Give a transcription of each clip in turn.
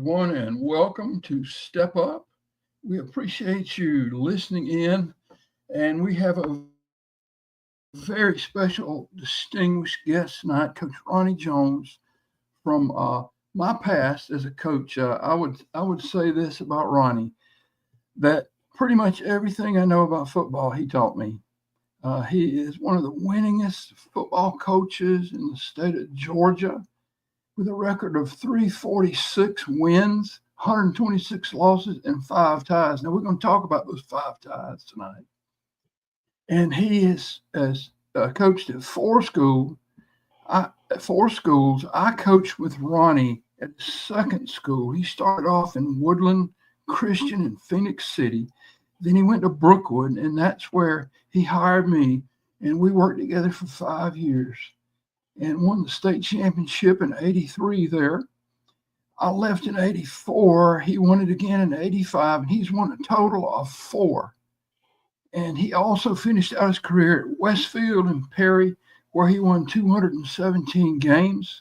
everyone, and welcome to Step Up. We appreciate you listening in, and we have a very special, distinguished guest tonight, Coach Ronnie Jones from my past as a coach. I would say this about Ronnie that pretty much everything I know about football he taught me. He is one of the winningest football coaches in the state of Georgia with a record of 346 wins, 126 losses, and 5 ties. Now, we're going to talk about those 5 ties tonight. And he has coached at four schools. I coached with Ronnie at his second school. He started off in Woodland Christian in Phoenix City. Then he went to Brookwood, and that's where he hired me. And we worked together for 5 years and won the state championship in '83 there. I left in '84. He won it again in '85, and he's won a total of 4. And he also finished out his career at Westfield and Perry, where he won 217 games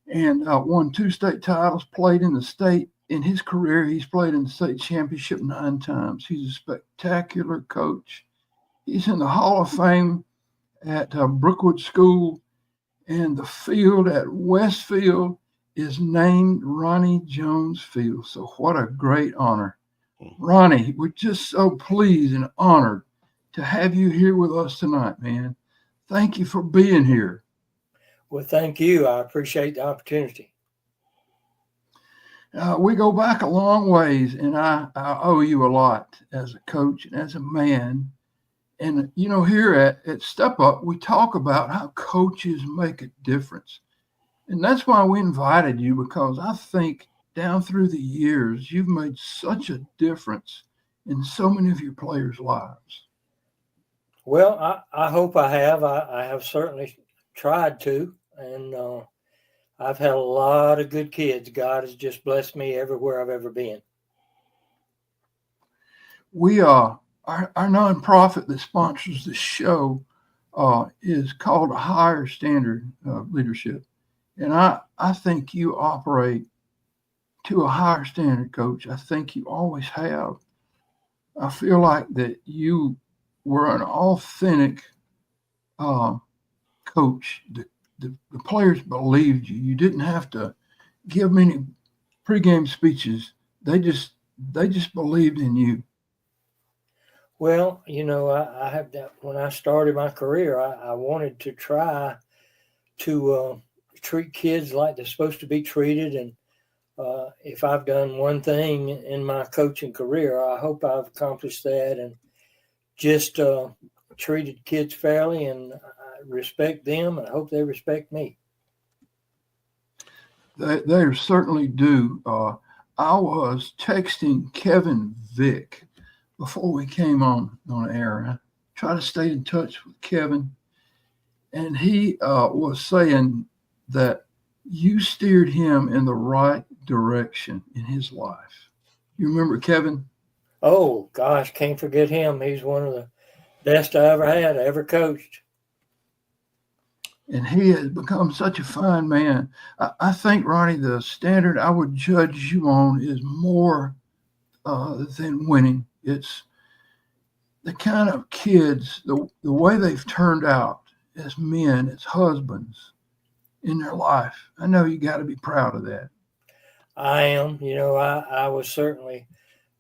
and won 2 state titles, played in the state. In his career, he's played in the state championship 9 times. He's a spectacular coach. He's in the Hall of Fame at Brookwood School, and the field at Westfield is named Ronnie Jones Field. So what a great honor. Ronnie, we're just so pleased and honored to have you here with us tonight, man. Thank you for being here. Well, thank you. I appreciate the opportunity. We go back a long ways, and I owe you a lot as a coach and as a man. And, here at Step Up, we talk about how coaches make a difference. And that's why we invited you, because I think down through the years, you've made such a difference in so many of your players' lives. Well, I hope I have. I have certainly tried to. And I've had a lot of good kids. God has just blessed me everywhere I've ever been. We are. Our nonprofit that sponsors the show is called A Higher Standard Leadership. And I think you operate to a higher standard, Coach. I think you always have. I feel like that you were an authentic coach. The players believed you. You didn't have to give many pregame speeches. They just believed in you. Well, I have that. When I started my career, I wanted to try to treat kids like they're supposed to be treated. And if I've done one thing in my coaching career, I hope I've accomplished that and just treated kids fairly, and I respect them, and I hope they respect me. They certainly do. I was texting Kevin Vick before we came on air. I try to stay in touch with Kevin, and he was saying that you steered him in the right direction in his life. You remember Kevin? Oh, gosh, can't forget him. He's one of the best I ever coached. And he has become such a fine man. I think, Ronnie, the standard I would judge you on is more than winning. It's the kind of kids, the way they've turned out as men, as husbands in their life. I know you got to be proud of that. I am. I was certainly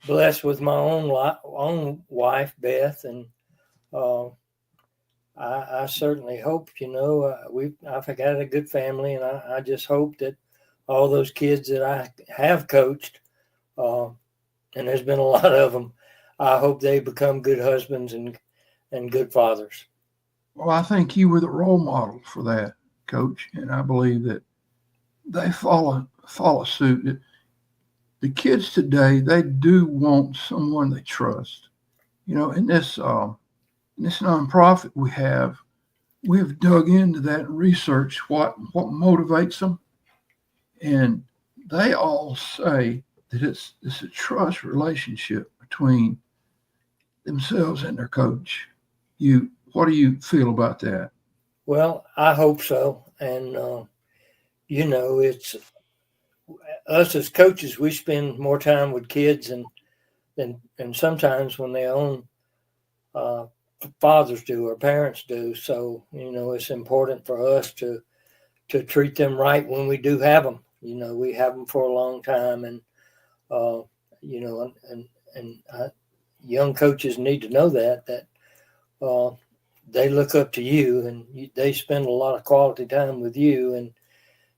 blessed with my own wife, Beth, and I certainly hope, I've got a good family, and I just hope that all those kids that I have coached, and there's been a lot of them, I hope they become good husbands and good fathers. Well, I think you were the role model for that, Coach, and I believe that they follow suit. The kids today, they do want someone they trust. In this nonprofit we have dug into that and researched what motivates them, and they all say that it's a trust relationship between themselves and their coach. What do you feel about that? Well, I hope so. And, it's us as coaches, we spend more time with kids and sometimes when their own fathers do or parents do. So, it's important for us to treat them right when we do have them. We have them for a long time, and young coaches need to know that they look up to you, and they spend a lot of quality time with you. And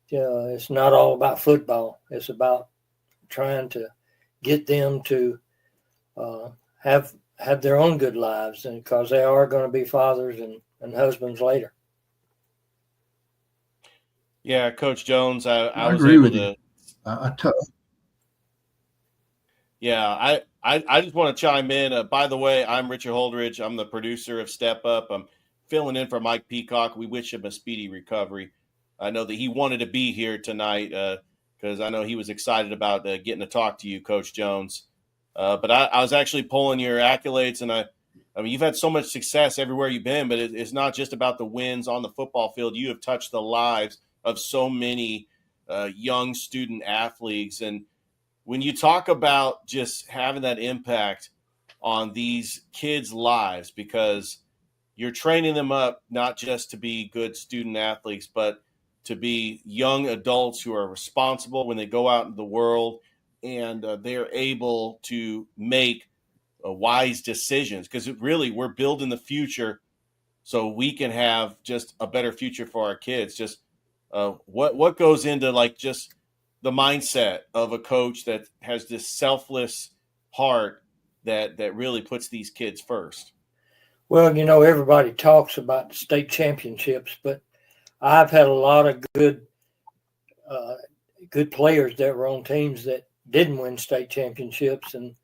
it's not all about football. It's about trying to get them to have their own good lives, and because they are going to be fathers and husbands later. Yeah, Coach Jones, I was agree able with to. you. Yeah, I just want to chime in. By the way, I'm Richard Holdridge. I'm the producer of Step Up. I'm filling in for Mike Peacock. We wish him a speedy recovery. I know that he wanted to be here tonight because I know he was excited about getting to talk to you, Coach Jones. But I was actually pulling your accolades, and I mean, you've had so much success everywhere you've been, but it's not just about the wins on the football field. You have touched the lives of so many young student athletes. And when you talk about just having that impact on these kids' lives, because you're training them up not just to be good student athletes, but to be young adults who are responsible when they go out in the world, and they're able to make wise decisions, because really we're building the future so we can have just a better future for our kids. Just what goes into like just the mindset of a coach that has this selfless heart that really puts these kids first? Well, everybody talks about the state championships, but I've had a lot of good players that were on teams that didn't win state championships, and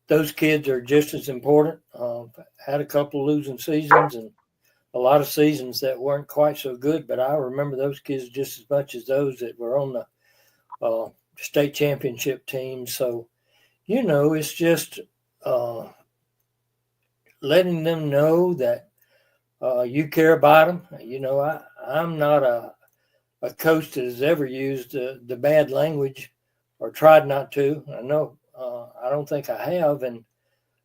those kids are just as important. Had a couple of losing seasons and a lot of seasons that weren't quite so good, but I remember those kids just as much as those that were on the state championship team. So, it's just letting them know that you care about them. I'm not a coach that has ever used the bad language or tried not to. I know I don't think I have, and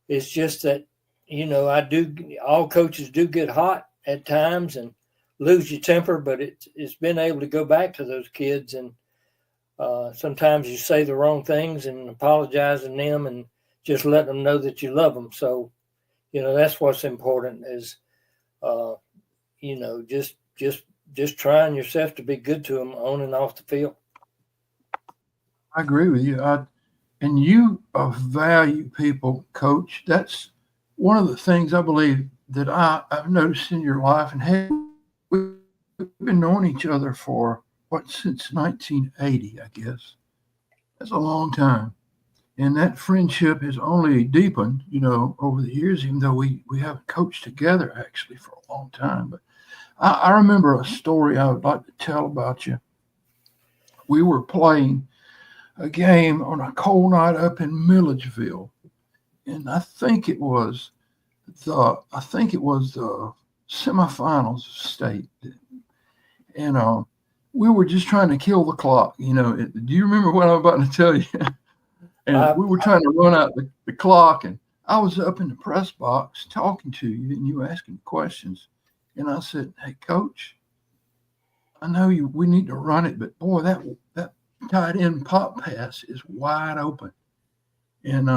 it's just that I do. All coaches do get hot at times and lose your temper, but it's been able to go back to those kids, and sometimes you say the wrong things and apologizing them and just let them know that you love them. So that's what's important is just trying yourself to be good to them on and off the field. I agree with you. And you value people, Coach. That's one of the things I believe that I've noticed in your life. And hey, we've been knowing each other for since 1980, I guess. That's a long time. And that friendship has only deepened, over the years, even though we haven't coached together actually for a long time. But I remember a story I would like to tell about you. We were playing a game on a cold night up in Milledgeville, and I think it was the semifinals of state, and we were just trying to kill the clock. Do you remember what I'm about to tell you? And we were trying to run out the clock, and I was up in the press box talking to you, and you were asking questions, and I said, "Hey, Coach, I know we need to run it, but boy, that tight end pop pass is wide open." And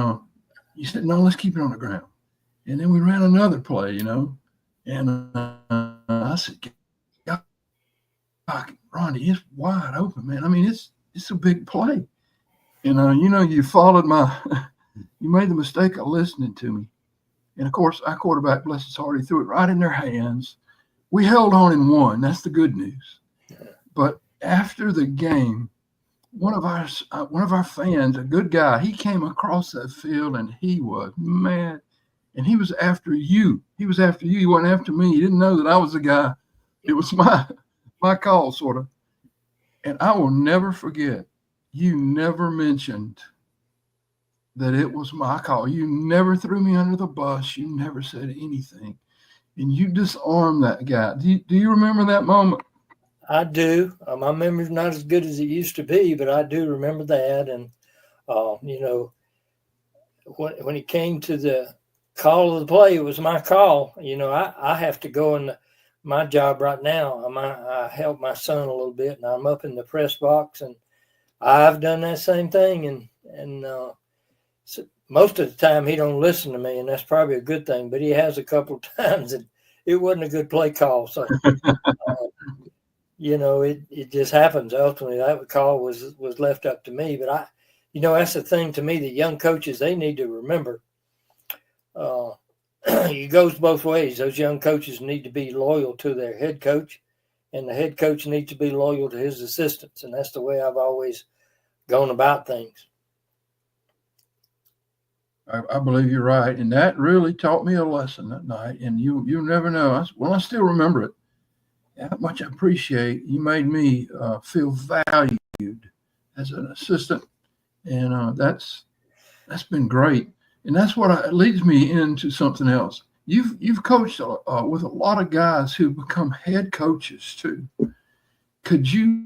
you said, "No, let's keep it on the ground." And then we ran another play, and I said, "God, Ronnie, it's wide open, man. I mean, it's a big play." And you followed you made the mistake of listening to me. And of course, our quarterback, bless his heart, he threw it right in their hands. We held on and won. That's the good news. But after the game, one of our fans, a good guy, he came across that field and he was mad. And he was after you. He was after you. He wasn't after me. He didn't know that I was the guy. It was my call, sort of. And I will never forget, you never mentioned that it was my call. You never threw me under the bus. You never said anything. And you disarmed that guy. Do you remember that moment? I do. My memory's not as good as it used to be, but I do remember that. And you know, when it came to the call of the play, it was my call. You know, I have to go in my job right now. I help my son a little bit, and I'm up in the press box, and I've done that same thing. And so most of the time he don't listen to me, and that's probably a good thing. But he has a couple of times, and it wasn't a good play call. So, you know, it just happens. Ultimately, that call was left up to me. But you know, that's the thing to me. The young coaches, they need to remember. It goes both ways. Those young coaches need to be loyal to their head coach, and the head coach needs to be loyal to his assistants. And that's the way I've always gone about things. I believe you're right, and that really taught me a lesson that night. And you never know. I still remember it. How much I appreciate you made me feel valued as an assistant, and that's been great. And that's what leads me into something else. You've coached with a lot of guys who become head coaches too. Can you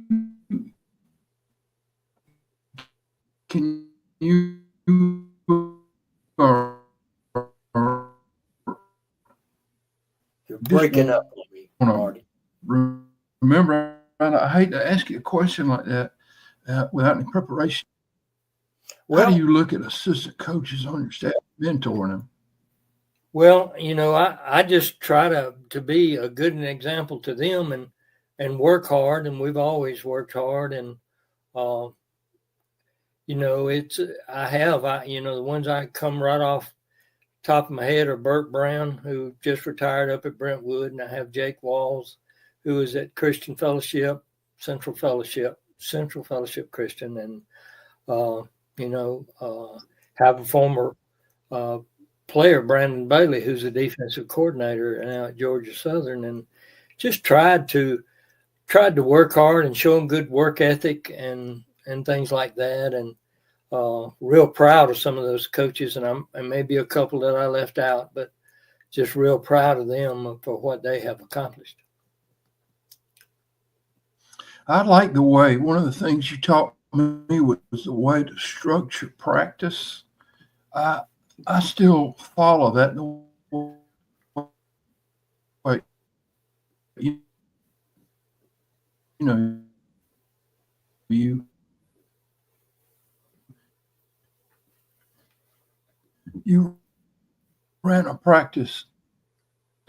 You're breaking up on me, Marty. remember? I hate to ask you a question like that without any preparation. How do you look at assistant coaches on your staff, mentoring them? Well, you know, I just try to be a good example to them and work hard, and we've always worked hard. And you know, you know, the ones I come right off top of my head are Burt Brown, who just retired up at Brentwood, and I have Jake Walls, who is at Christian Fellowship, Central Fellowship Christian, and you know, have a former player, Brandon Bailey, who's a defensive coordinator now at Georgia Southern, and just tried to work hard and show them good work ethic and things like that. And real proud of some of those coaches, and maybe a couple that I left out, but just real proud of them for what they have accomplished. I like the way, one of the things you taught me was the way to structure practice. I still follow that way. You know, you ran a practice,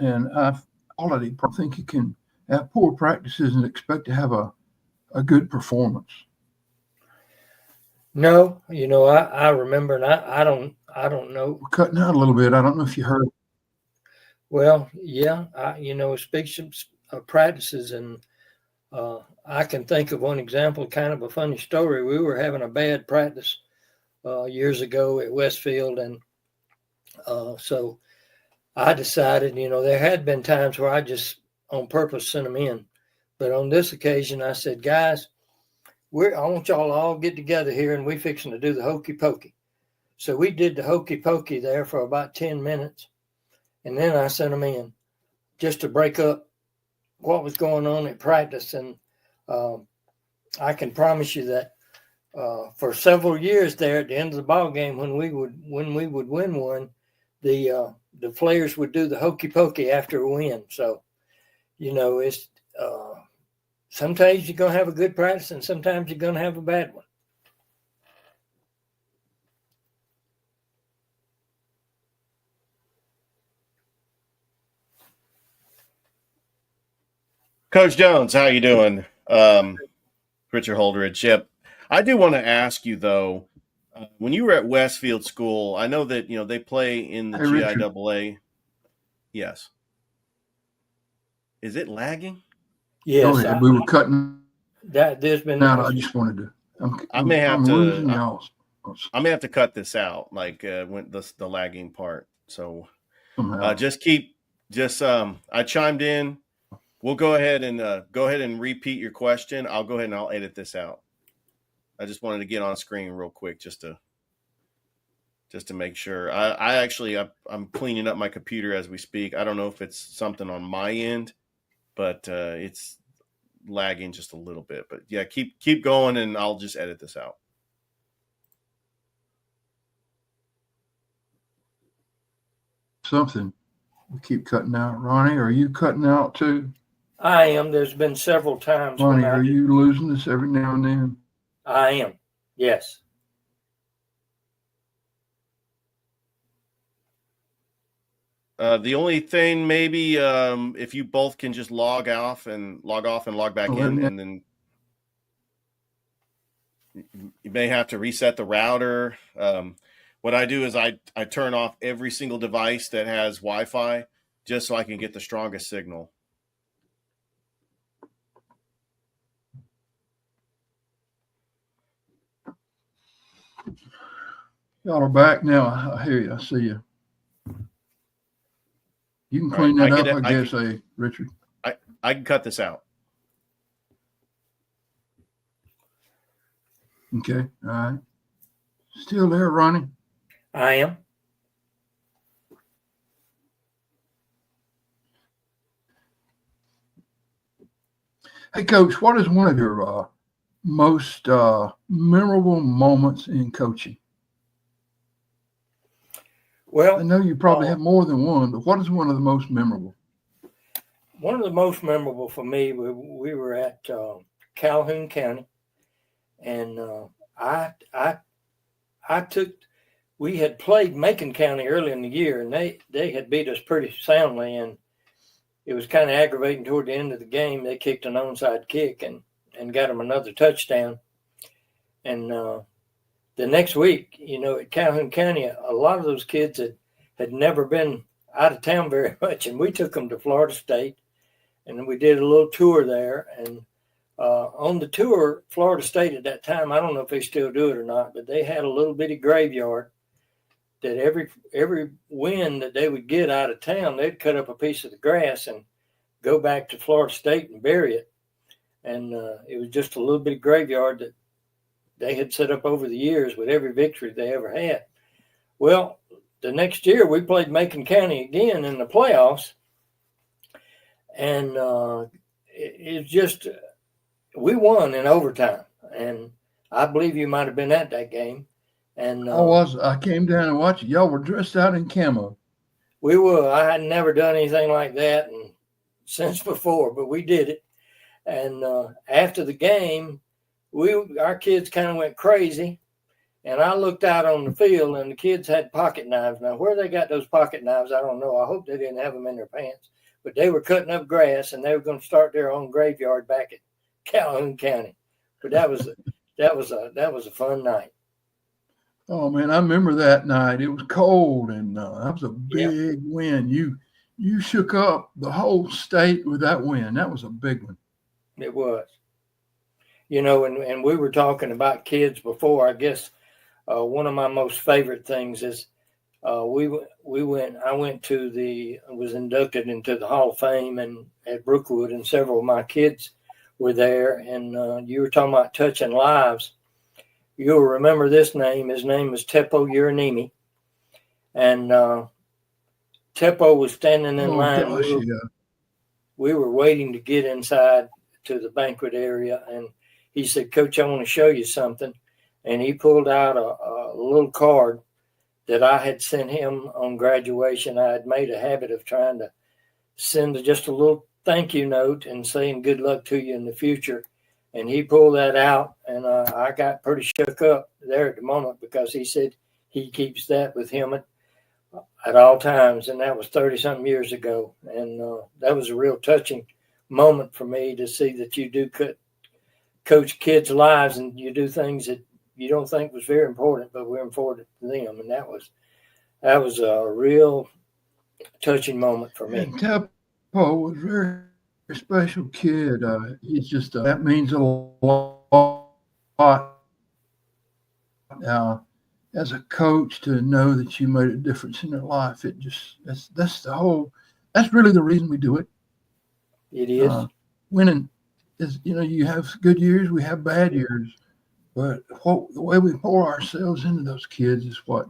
and I think you can have poor practices and expect to have a good performance. No, you know, I remember, and I don't know. We're cutting out a little bit. I don't know if you heard. Well, yeah, you know, speaks of practices, and I can think of one example, kind of a funny story. We were having a bad practice years ago at Westfield, and so I decided, you know, there had been times where I just on purpose sent them in, but on this occasion I said, guys, I want y'all to all get together here, and we fixing to do the hokey pokey. So we did the hokey pokey there for about 10 minutes, and then I sent them in just to break up what was going on at practice. And I can promise you that for several years there at the end of the ball game, when we would win one, the players would do the hokey pokey after a win. So, you know, it's sometimes you're going to have a good practice, and sometimes you're going to have a bad one. Coach Jones, how you doing? Richard Holdridge. Yep. I do want to ask you, though, when you were at Westfield School, I know that, you know, they play in the GIAA. Yes. Is it lagging? Yes. We were cutting that. There's been. I just wanted to. I may have to cut this out, like when the lagging part. So I chimed in. We'll go ahead and repeat your question. I'll go ahead and I'll edit this out. I just wanted to get on screen real quick just to make sure. I'm cleaning up my computer as we speak. I don't know if it's something on my end, but it's lagging just a little bit, but yeah, keep going, and I'll just edit this out. Something. We keep cutting out. Ronnie, are you cutting out too? I am. There's been several times. Ronnie, are you losing us every now and then? I am. Yes. The only thing maybe if you both can just log off and log back in, and then you may have to reset the router. What I do is I turn off every single device that has Wi-Fi just so I can get the strongest signal. Y'all are back now. I hear you. I see you. You can clean that up, I guess, Richard. I can cut this out. Okay. All right. Still there, Ronnie? I am. Hey, Coach, what is one of your most memorable moments in coaching? Well, I know you probably have more than one, but what is one of the most memorable? One of the most memorable for me, we were at Calhoun County, and we had played Macon County early in the year, and they had beat us pretty soundly, and it was kind of aggravating toward the end of the game. They kicked an onside kick and got them another touchdown. And the next week, at Calhoun County, a lot of those kids had never been out of town very much, and we took them to Florida State, and we did a little tour there. And on the tour, Florida State at that time, I don't know if they still do it or not, but they had a little bitty graveyard that every win that they would get out of town, they'd cut up a piece of the grass and go back to Florida State and bury it. And it was just a little bitty graveyard that they had set up over the years with every victory they ever had. Well, the next year we played Macon County again in the playoffs, and it just, we won in overtime, and I believe you might have been at that game. And I came down and watched it. Y'all were dressed out in camo. We were. I had never done anything like that since before, but we did it. And after the game, our kids kind of went crazy, and I looked out on the field, and the kids had pocket knives. Now, where they got those pocket knives, I don't know. I hope they didn't have them in their pants, but they were cutting up grass, and they were going to start their own graveyard back at Calhoun County. But that was a fun night. Oh man, I remember that night. It was cold, and that was a big win. You shook up the whole state with that win. That was a big one. It was. And we were talking about kids before. I guess one of my most favorite things is I was inducted into the Hall of Fame and at Brookwood, and several of my kids were there. And you were talking about touching lives. You'll remember this name. His name was Teppo Uranimi. And Teppo was standing in line. Gosh, we were waiting to get inside to the banquet area, and he said, "Coach, I want to show you something." And he pulled out a little card that I had sent him on graduation. I had made a habit of trying to send just a little thank you note and saying good luck to you in the future. And he pulled that out, and I got pretty shook up there at the moment, because he said he keeps that with him at all times, and that was 30-something years ago. And that was a real touching moment for me to see that you do coach kids' lives, and you do things that you don't think was very important, but were important to them. And that was a real touching moment for me. And Teppo was very special kid. He's just that means a lot as a coach, to know that you made a difference in their life. It just that's really the reason we do it. It is. Winning is, you have good years, we have bad years, but the way we pour ourselves into those kids is what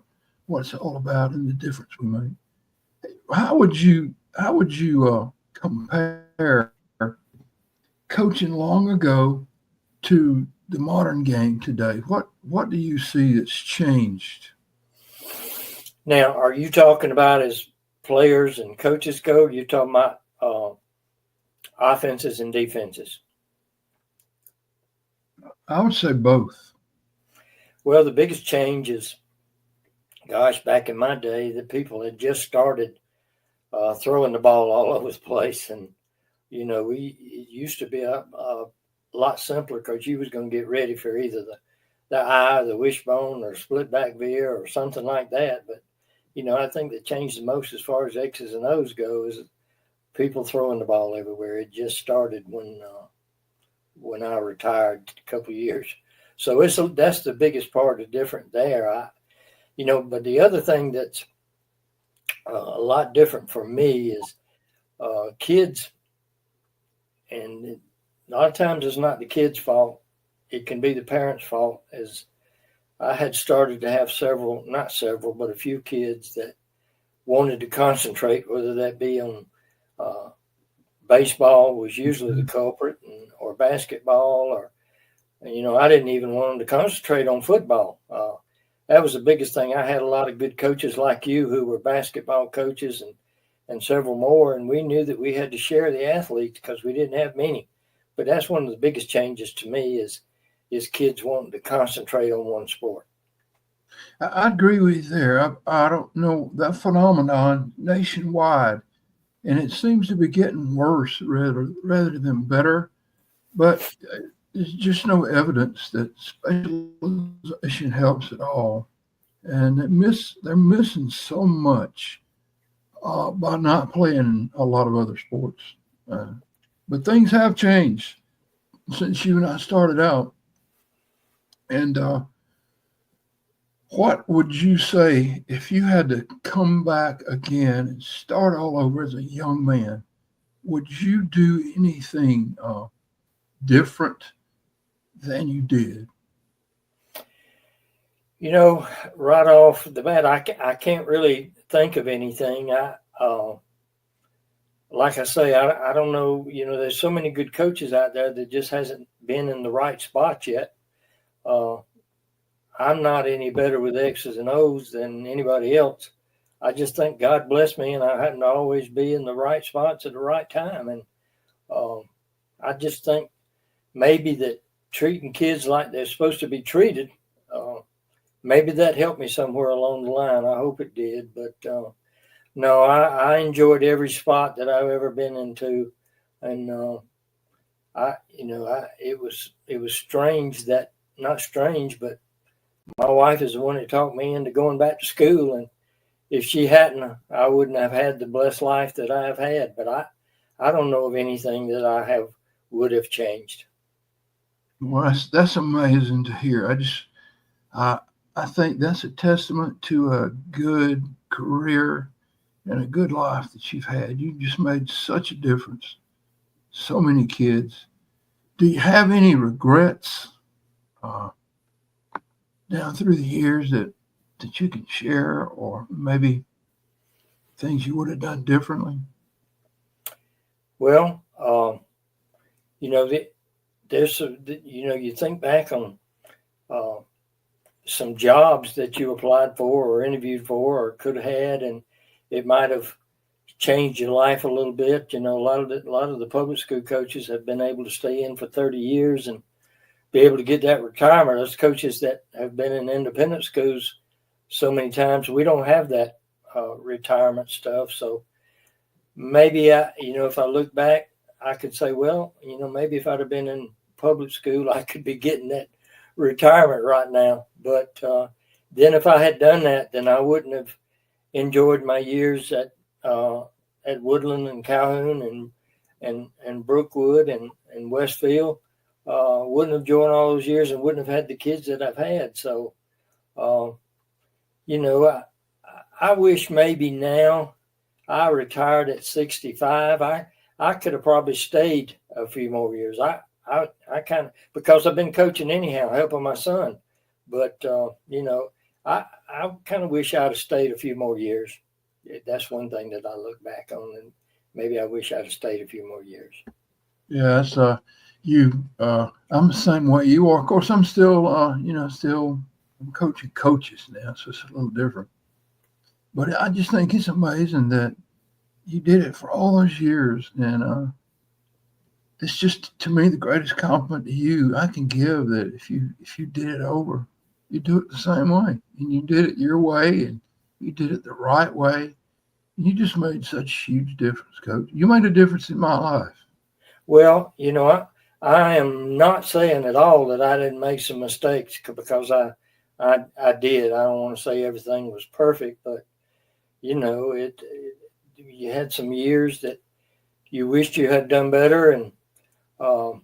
it's all about, and the difference we make. How would you compare coaching long ago to the modern game today? What do you see that's changed? Now, are you talking about as players and coaches go? Or are you talking about offenses and defenses? I would say both. Well, the biggest change is, gosh, back in my day, the people had just started throwing the ball all over the place, and it used to be a lot simpler because you was going to get ready for either the eye, the wishbone, or split back veer, or something like that. But I think that changed the most as far as X's and O's go is people throwing the ball everywhere. It just started when I retired a couple of years. So that's the biggest part of different there. But the other thing that's a lot different for me is kids, and a lot of times it's not the kids' fault. It can be the parents' fault. As I had started to have not several, but a few kids that wanted to concentrate, whether that be on baseball was usually the culprit, or basketball, or I didn't even want them to concentrate on football. That was the biggest thing. I had a lot of good coaches like you who were basketball coaches and several more, and we knew that we had to share the athletes because we didn't have many. But that's one of the biggest changes to me is kids wanting to concentrate on one sport. I agree with you there. I don't know that phenomenon nationwide, and it seems to be getting worse rather than better. But there's just no evidence that specialization helps at all, and they're missing so much by not playing a lot of other sports. Uh, but things have changed since you and I started out. And what would you say if you had to come back again and start all over as a young man? Would you do anything different than you did? Right off the bat, I can't really think of anything. Like I say, I don't know. There's so many good coaches out there that just hasn't been in the right spot yet. I'm not any better with X's and O's than anybody else. I just think God blessed me, and I happen to always be in the right spots at the right time. And I just think maybe that treating kids like they're supposed to be treated, maybe that helped me somewhere along the line. I hope it did. But no, I enjoyed every spot that I've ever been into, and it was strange that not strange, but my wife is the one that talked me into going back to school, and if she hadn't, I wouldn't have had the blessed life that I have had. But I don't know of anything that would have changed. Well, that's amazing to hear. I think that's a testament to a good career and a good life that you've had. You just made such a difference. So many kids. Do you have any regrets down through the years that you can share, or maybe things you would have done differently? Well, there's you think back on some jobs that you applied for or interviewed for or could have had, and it might have changed your life a little bit. A lot of the public school coaches have been able to stay in for 30 years and be able to get that retirement. Those coaches that have been in independent schools so many times, we don't have that retirement stuff. So maybe if I look back, I could say, well, maybe if I'd have been in public school, I could be getting that retirement right now. But then if I had done that, then I wouldn't have enjoyed my years at Woodland and Calhoun and Brookwood and Westfield. Wouldn't have joined all those years and wouldn't have had the kids that I've had. So, I wish maybe now. I retired at 65. I could have probably stayed a few more years. I kind of, because I've been coaching anyhow, helping my son. But I kind of wish I'd have stayed a few more years. That's one thing that I look back on, and maybe I wish I'd have stayed a few more years. Yeah, it's I'm the same way you are. Of course, I'm still I'm coaching coaches now, so it's a little different. But I just think it's amazing that you did it for all those years, and it's just to me the greatest compliment to you I can give, that if you did it over, you do it the same way, and you did it your way, and you did it the right way. You just made such a huge difference, Coach. You made a difference in my life. Well, I am not saying at all that I didn't make some mistakes, because I did. I don't want to say everything was perfect, but you had some years that you wished you had done better, and um,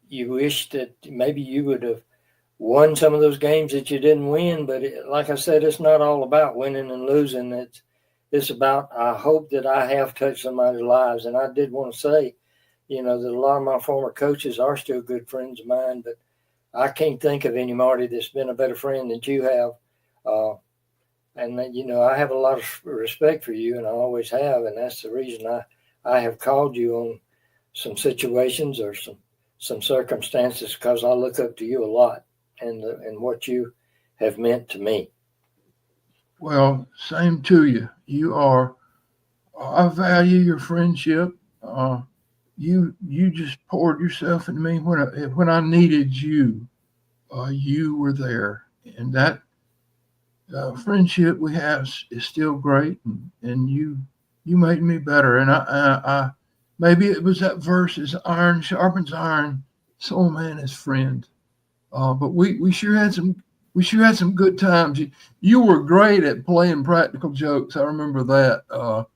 you wish that maybe you would have won some of those games that you didn't win. But like I said, it's not all about winning and losing. It's about, I hope that I have touched somebody's lives. And I did want to say, that a lot of my former coaches are still good friends of mine, but I can't think of any, Marty, that's been a better friend than you have. And I have a lot of respect for you, and I always have. And that's the reason I have called you on some situations or some circumstances, because I look up to you a lot, and what you have meant to me. Well, same to you. You are. I value your friendship. You just poured yourself into me when I needed you. You were there, and that friendship we have is still great. And you made me better. And I maybe it was that verse: "As iron sharpens iron, so a man is friend." But we sure had some good times. You were great at playing practical jokes. I remember that.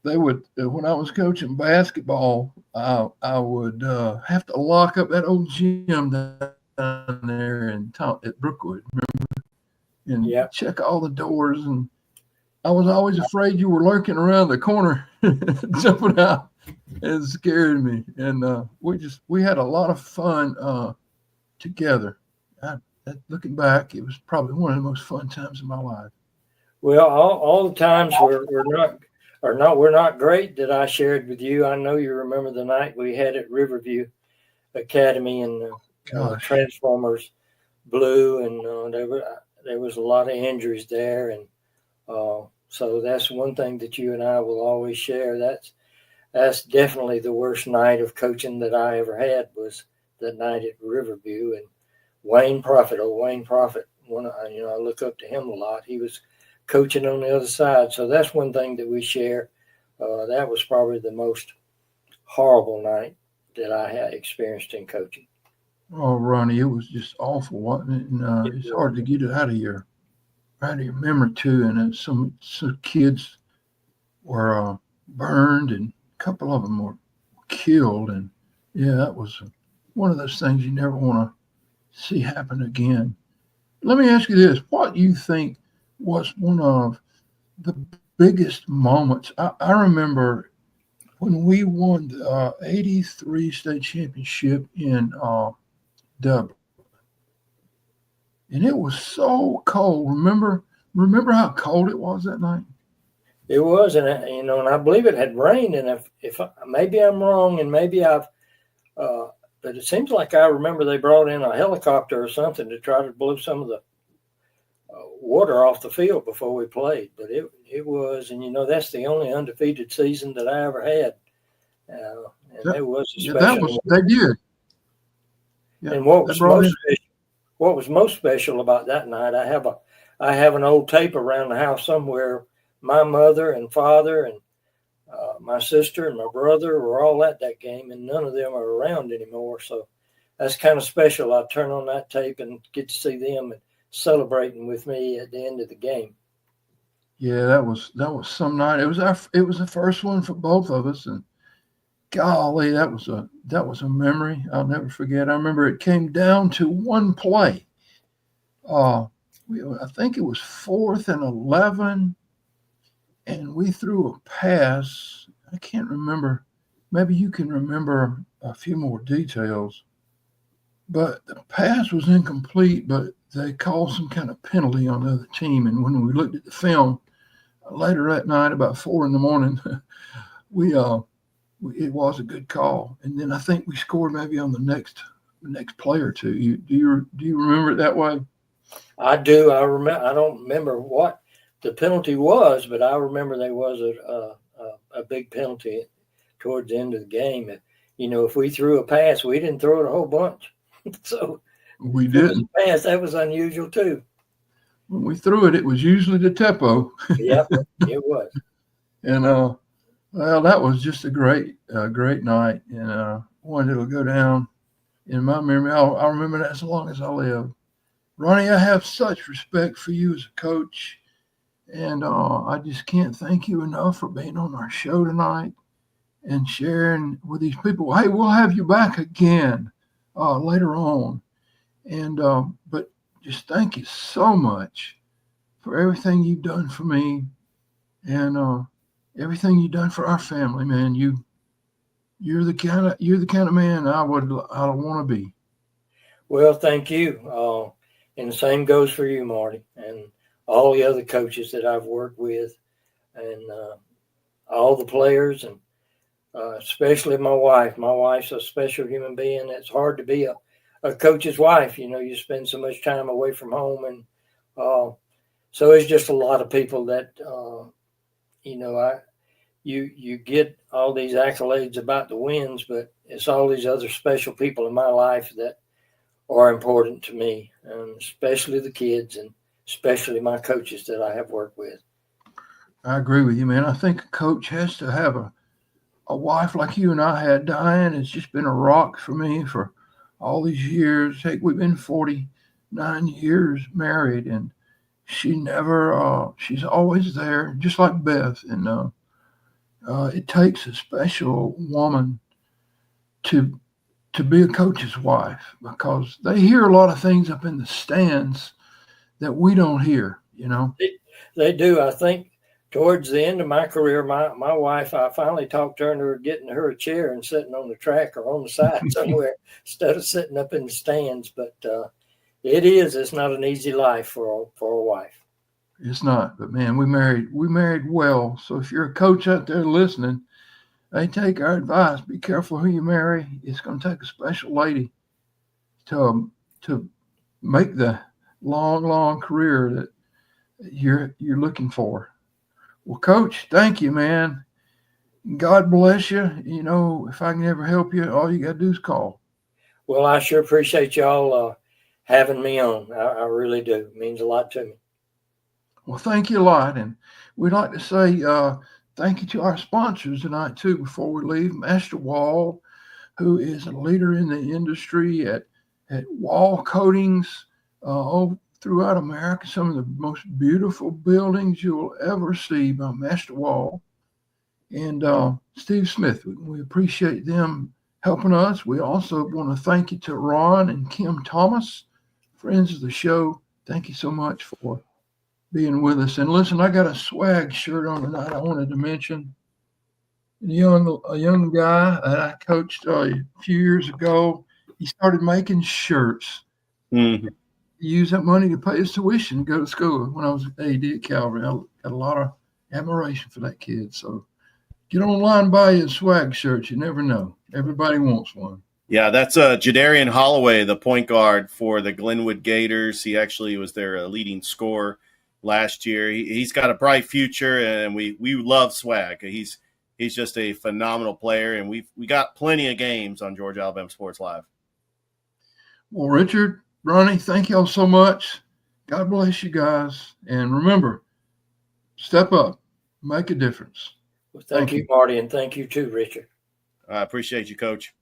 They would when I was coaching basketball, I would have to lock up that old gym down there at Brookwood, and Yeah. check all the doors. And I was always afraid you were lurking around the corner, jumping out. It scared me. And we had a lot of fun together. Looking back, it was probably one of the most fun times of my life. Well, all the times we're not great that I shared with you. I know you remember the night we had at Riverview Academy, and the Gosh, Transformers blew, and there was a lot of injuries there, and so that's one thing that you and I will always share. That's definitely the worst night of coaching that I ever had, was that night at Riverview. And Wayne Prophet, I look up to him a lot. He was coaching on the other side, so that's one thing that we share. That was probably the most horrible night that I had experienced in coaching. oh Ronnie, it was just awful, wasn't it? And It it's was. hard to get it out of your memory too. And some kids were burned, and a couple of them were killed. And yeah, that was one of those things you never want to see happen again. Let me ask you this: what do you think was one of the biggest moments? I remember when we won the '83 state championship in Dublin, and it was so cold. Remember how cold it was that night? It was, and I believe it had rained. And if maybe I'm wrong, and maybe uh, but it seems like I remember they brought in a helicopter or something to try to blow some of the water off the field before we played. But it was, and that's the only undefeated season that I ever had, and That, it was a yeah, that special was one. they did. Yeah, And they brought in. what was most special about that night, I have an old tape around the house somewhere. My mother and father and my sister and my brother were all at that game, and none of them are around anymore. So that's kind of special. I turn on that tape and get to see them celebrating with me at the end of the game. Yeah, that was some night. It was the first one for both of us, and golly, that was a memory I'll never forget. I remember it came down to one play. Uh, I think it was 4th and 11, and we threw a pass. I can't remember. Maybe you can remember a few more details. But the pass was incomplete, but they called some kind of penalty on the other team. And when we looked at the film later that night, about 4 in the morning, we it was a good call. And then I think we scored maybe on the next play or two. Do you remember it that way? I do. I remember. I don't remember what the penalty was, but I remember there was a big penalty towards the end of the game. If we threw a pass, we didn't throw it a whole bunch. So we didn't. Pass, that was unusual too. When we threw it, it was usually the tempo. Yep, it was. And well, that was just a great night, and one that'll go down in my memory. I'll remember that as long as I live. Ronnie, I have such respect for you as a coach, and I just can't thank you enough for being on our show tonight and sharing with these people. Hey, we'll have you back again later on, and but just thank you so much for everything you've done for me, and everything you've done for our family, man. You're the kind of man I want to be. Well, thank you. And the same goes for you, Marty, and all the other coaches that I've worked with, and all the players, and especially my wife. My wife's a special human being. It's hard to be a coach's wife. You spend so much time away from home, and so it's just a lot of people that you get all these accolades about the wins, but it's all these other special people in my life that are important to me, and especially the kids, and especially my coaches that I have worked with. I agree with you, man. I think a coach has to have a wife like you and I had. Diane has just been a rock for me for all these years. Heck, we've been 49 years married, and she never, she's always there, just like Beth. And it takes a special woman to be a coach's wife, because they hear a lot of things up in the stands that we don't hear, They do. I think towards the end of my career, my wife, I finally talked her into getting her a chair and sitting on the track or on the side somewhere instead of sitting up in the stands. But it's not an easy life for a wife. It's not, but man, we married well. So if you're a coach out there listening, hey, take our advice. Be careful who you marry. It's going to take a special lady to make the long career that you're looking for. Well, Coach, thank you, man. God bless you. If I can ever help you, all you got to do is call. Well, I sure appreciate y'all having me on. I really do. It means a lot to me. Well, thank you a lot. And we'd like to say thank you to our sponsors tonight, too, before we leave. Master Wall, who is a leader in the industry at wall coatings all throughout America. Some of the most beautiful buildings you'll ever see by Master Wall. And Steve Smith, we appreciate them helping us. We also want to thank you to Ron and Kim Thomas, friends of the show. Thank you so much for being with us. And listen, I got a swag shirt on tonight I wanted to mention. A young guy that I coached a few years ago, he started making shirts. Mm-hmm. He used that money to pay his tuition to go to school when I was AD at Calvary. I got a lot of admiration for that kid. So get online and buy you a swag shirt. You never know. Everybody wants one. Yeah, that's Jadarian Holloway, the point guard for the Glenwood Gators. He actually was their leading scorer last year. He's got a bright future, and we love swag. He's just a phenomenal player, and we got plenty of games on Georgia Alabama Sports Live. Well, Richard, Ronnie, thank y'all so much. God bless you guys. And remember, step up, make a difference. Well, thank you, Marty, and thank you too, Richard. I appreciate you, Coach.